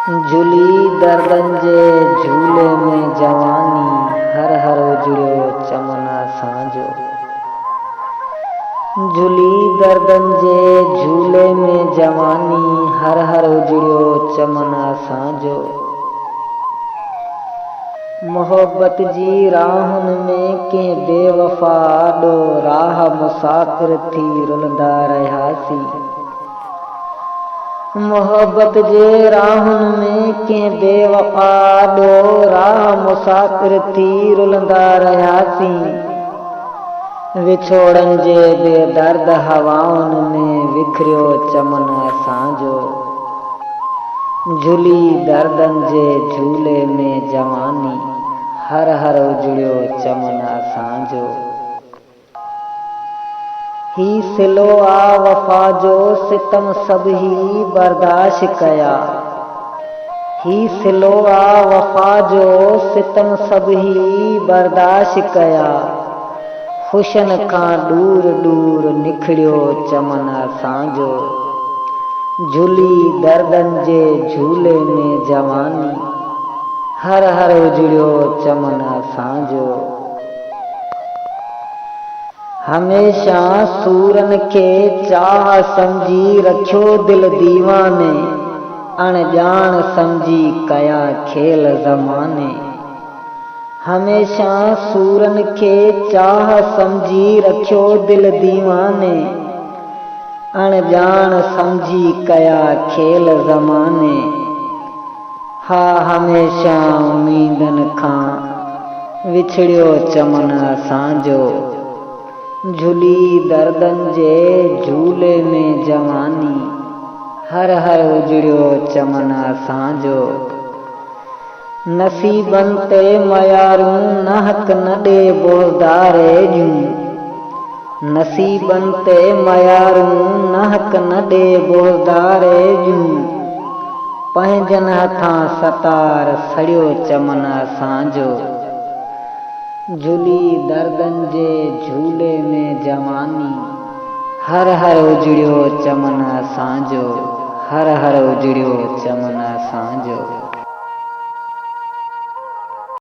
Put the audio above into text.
झूली दर्दन जे झूले में जवानी, हर हर उजड़ियो चमन असांजो। झूली दर्दन जे झूले में जवानी, हर हर उजड़ियो चमन असांजो। मोहब्बत जी राहुन में के बेवफा आडो, राह मुसाफिर थी रुलंदा रहियासी। मोहब्बत जे राहुन में के बेवफा आडो, राह मुसाफिर थी रुलंदा रहियासी। विछोड़न जे बेदर्द हवाउन में विखरियो चमन असांजो। झूली दर्दन जे झूले में जवानी, हर हर उजड़ियो चमन असांजो। ही सिलो आ वफा जो सितम सभई बर्दाश्त कया। ही सिलो आ वफा जो सितम सभई बर्दाश्त कया। खुशन खां दूर दूर निखड़ियो चमन असांजो। झूली दर्दन जे झूले में जवानी, हर हर उजड़ियो चमन असांजो। हमेशा सूरन के चाह समझी रखियो दिल दीवाने, अणजान समझी कया खेल ज़माने। हमेशा सूरन के चाह समझी रखियो दिल दीवाने, अणजान समझी कया खेल ज़माने। हा हमेशा उम्मीदन खां विछड़ियो चमन असांजो। झूली दर्दन जे झूले में जवानी, हर हर उजड़ियो चमन असांजो। नसीबन ते मयारूं नाहक न ॾे बोज़दारे जूं। नसीबन ते मयारूं नाहक न ॾे बोज़दारे जूं। पंहिंजन हथां सतार सड़ियो चमन असांजो। झूली दर्दन जे झूले में जवानी, हर हर उजड़ियो चमन असांजो। हर हर उजड़ियो चमन असांजो।